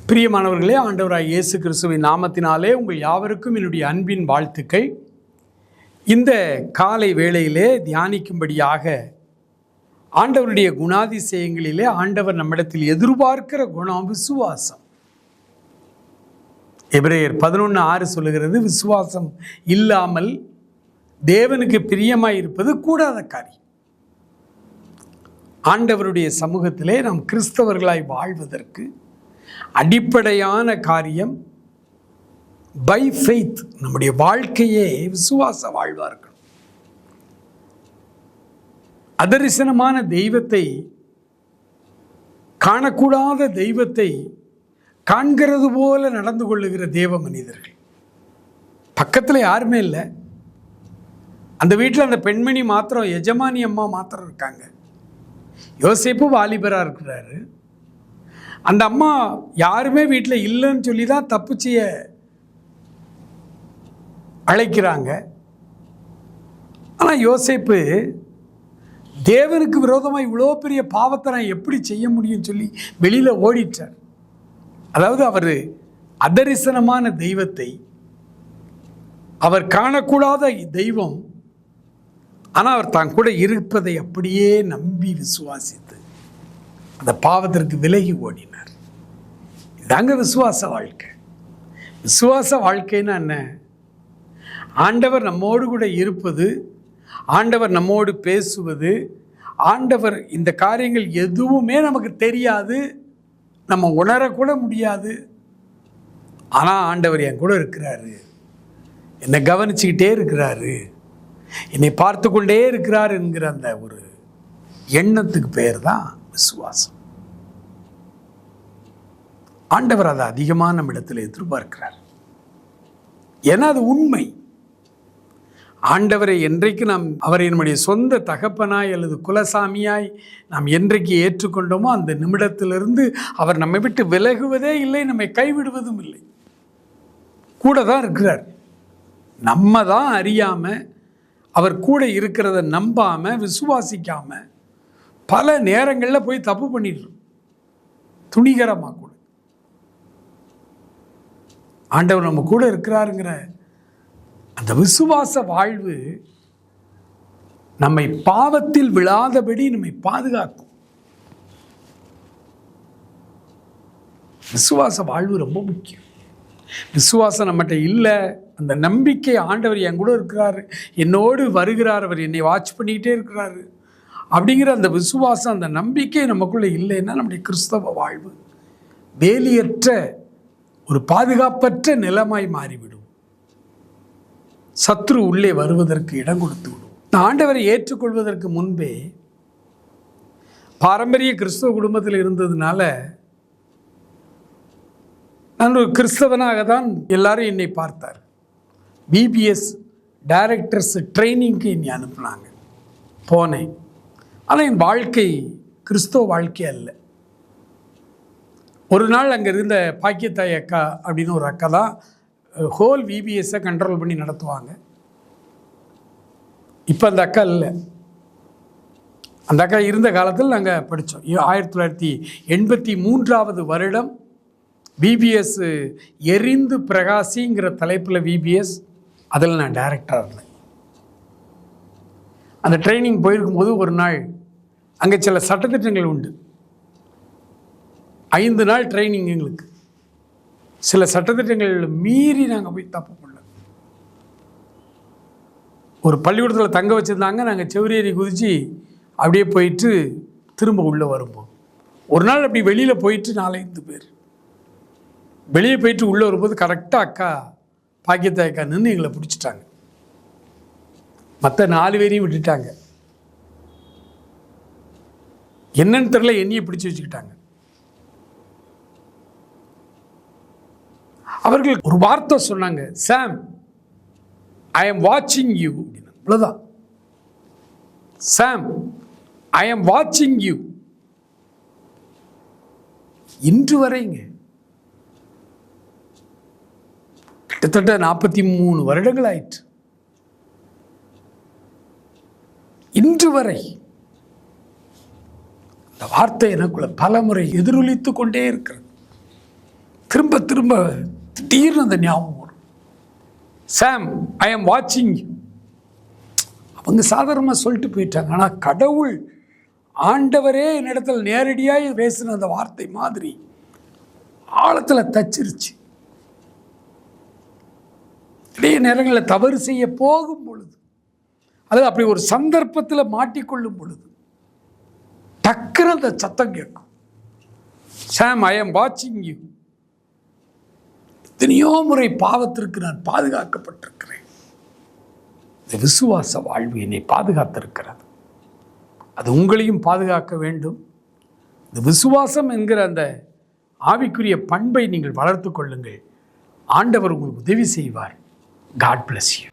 பிரியமானவர்களே, ஆண்டவராய் இயேசு கிறிஸ்துவின் நாமத்தினாலே உங்கள் யாவருக்கும் என்னுடைய அன்பின் வாழ்த்துக்கள். இந்த காலை வேளையிலே தியானிக்கும்படியாக ஆண்டவருடைய குணாதிசயங்களிலே ஆண்டவர் நம்மிடத்தில் எதிர்பார்க்கிற குணம் விசுவாசம். எபிரேயர் 11:6 சொல்லுகிறது, விசுவாசம் இல்லாமல் தேவனுக்கு பிரியமாய் இருப்பது கூடாத காரியம். ஆண்டவருடைய சமூகத்திலே நாம் கிறிஸ்தவர்களாய் வாழ்வதற்கு அடிப்படையான காரியம் பை ஃபெய்த். நம்முடைய வாழ்க்கையே விசுவாச வாழ்வார்கள். அதரிசனமான தெய்வத்தை, காணக்கூடாத தெய்வத்தை காண்கிறது போல நடந்து கொள்ளுகிற தேவ மனிதர்கள். பக்கத்தில் யாருமே இல்லை. அந்த வீட்டில் அந்த பெண்மணி மாத்திரம், எஜமானி அம்மா மாத்திரம் இருக்காங்க. யோசேப்பு வாலிபராக இருக்கிறாரு. அந்த அம்மா யாருமே வீட்டில் இல்லைன்னு சொல்லி தான் தப்பு செய்ய அழைக்கிறாங்க. ஆனால் யோசேப்பு தேவனுக்கு விரோதமாக இவ்வளோ பெரிய பாவத்தை நான் எப்படி செய்ய முடியும்னு சொல்லி வெளியில் ஓடிட்டார். அதாவது அவர் அதரிசனமான தெய்வத்தை, அவர் காணக்கூடாத தெய்வம், ஆனால் அவர் தான் கூட இருப்பதை அப்படியே நம்பி விசுவாசித்து அந்த பாவத்திற்கு விலகி ஓடினார். இதாங்க விசுவாச வாழ்க்கை. விசுவாச வாழ்க்கைன்னா என்ன? ஆண்டவர் நம்மோடு கூட இருப்பது, ஆண்டவர் நம்மோடு பேசுவது, ஆண்டவர் இந்த காரியங்கள் எதுவுமே நமக்கு தெரியாது, நம்ம உணரக்கூட முடியாது. ஆனால் ஆண்டவர் என் கூட இருக்கிறாரு, என்னை கவனிச்சுக்கிட்டே இருக்கிறாரு, என்னை பார்த்து கொண்டே இருக்கிறார் என்கிற அந்த ஒரு எண்ணத்துக்கு பேர் தான் விசுவாசம். ஆண்டவர் அதை அதிகமாக நம்ம இடத்துல எதிர்பார்க்கிறார். ஏன்னா அது உண்மை. ஆண்டவரை என்றைக்கு நாம் அவரை நம்முடைய சொந்த தகப்பனாய் அல்லது குலசாமியாய் நாம் என்றைக்கு ஏற்றுக்கொண்டோமோ அந்த நிமிடத்திலிருந்து அவர் நம்மை விட்டு விலகுவதே இல்லை, நம்மை கைவிடுவதும் இல்லை. கூட தான் இருக்கிறார். நம்ம தான் அறியாமல் அவர் கூட இருக்கிறத நம்பாமல் விசுவாசிக்காமல் பல நேரங்களில் போய் தப்பு பண்ணிடுறோம், துணிகரமாக கூட. ஆண்டவர் நம்ம கூட இருக்கிறாருங்கிற அந்த விசுவாச வாழ்வு நம்மை பாவத்தில் விழாதபடி நம்மை பாதுகாக்கும். விசுவாச வாழ்வு ரொம்ப முக்கியம். விசுவாசம் நம்மகிட்ட இல்லை, அந்த நம்பிக்கை ஆண்டவர் என் கூட இருக்கிறாரு, என்னோடு வருகிறார், அவர் என்னை வாட்ச் பண்ணிக்கிட்டே இருக்கிறாரு அப்படிங்கிற அந்த விசுவாசம், அந்த நம்பிக்கை நமக்குள்ளே இல்லைன்னா நம்முடைய கிறிஸ்தவ வாழ்வு வேலியற்ற ஒரு பாதுகாப்பற்ற நிலமாய் மாறிவிடும். சத்ரு உள்ளே வருவதற்கு இடம் கொடுத்து விடும். ஆண்டவரை ஏற்றுக்கொள்வதற்கு முன்பே பாரம்பரிய கிறிஸ்தவ குடும்பத்தில் இருந்ததுனால நான் ஒரு கிறிஸ்தவனாக தான் எல்லாரும் என்னை பார்த்தார். பிபிஎஸ் டைரக்டர்ஸ் ட்ரைனிங்க்கு என்னை அனுப்புனாங்க. போனேன். ஆனால் என் வாழ்க்கை கிறிஸ்தவ வாழ்க்கை அல்ல. ஒரு நாள் அங்கே இருந்த பாக்கியத்தாய் அக்கா அப்படின்னு ஒரு அக்கா தான் ஹோல் விபிஎஸ்ஸை கண்ட்ரோல் பண்ணி நடத்துவாங்க. இப்போ அந்த அக்கா இல்லை. அந்த அக்கா இருந்த காலத்தில் நாங்கள் படித்தோம். 1983 வருடம் விபிஎஸ் எரிந்து பிரகாசிங்கிற தலைப்பில் விபிஎஸ், அதில் நான் டைரக்டராக இருந்தேன். அந்த ட்ரைனிங் போயிருக்கும்போது ஒரு நாள் அங்கே சில சட்டத்திட்டங்கள் உண்டு. 5 நாள் ட்ரைனிங் எங்களுக்கு. சில சட்டத்திட்டங்கள் மீறி நாங்கள் போய் தப்பு பண்ணல. ஒரு பள்ளிக்கூடத்தில் தங்க வச்சுருந்தாங்க. நாங்கள் செவரேறி குதித்து அப்படியே போயிட்டு திரும்ப உள்ளே வரும்போது ஒரு நாள் அப்படி வெளியில் போயிட்டு 4-5 பேர் வெளியே போயிட்டு உள்ளே வரும்போது கரெக்டாக அக்கா பாக்கியத்தாய் அக்கா நின்று எங்களை பிடிச்சிட்டாங்க. மற்ற 4 பேரையும் விட்டுட்டாங்க. என்னன்னு தெரியல, என்னையை பிடிச்சி வச்சுக்கிட்டாங்க. அவர்கள் ஒரு வார்த்தை சொன்னாங்க, சாம், ஐ எம் வாட்சிங் யூ அப்படின்னு. அவ்வளோதான். சாம், ஐ எம் வாட்சிங் யூ. இன்று வரைங்க கிட்டத்தட்ட 43 வருடங்கள் ஆயிற்று. இன்று வரை இந்த வார்த்தை எனக்குள்ள பல முறை எதிரொலித்து கொண்டே இருக்கிறது. திரும்ப திரும்ப திடீர்னு அந்த ஞாபகம் வரும். சாம், ஐ எம் வாட்சிங். அவங்க சாதாரணமாக சொல்லிட்டு போயிட்டாங்க. ஆனால் கடவுள் ஆண்டவரே என்னிடத்தில் நேரடியாக பேசின அந்த வார்த்தை மாதிரி ஆழத்தில் தச்சிருச்சு. நிறைய நேரங்களில் தவறு செய்ய போகும் பொழுது, அல்லது அப்படி ஒரு சந்தர்ப்பத்தில் மாட்டிக்கொள்ளும் பொழுது டக்குன்னு அந்த சத்தம் கேட்கும். சாம், ஐ எம் வாட்சிங் யூ. எத்தனையோ முறை பாவத்திற்கு நான் பாதுகாக்கப்பட்டிருக்கிறேன். இந்த விசுவாச வாழ்வு என்னை பாதுகாத்திருக்கிறது. அது உங்களையும் பாதுகாக்க வேண்டும். இந்த விசுவாசம் என்கிற அந்த ஆவிக்குரிய பண்பை நீங்கள் வளர்த்து கொள்ளுங்கள். ஆண்டவர் உங்களுக்கு உதவி செய்வார். God bless you.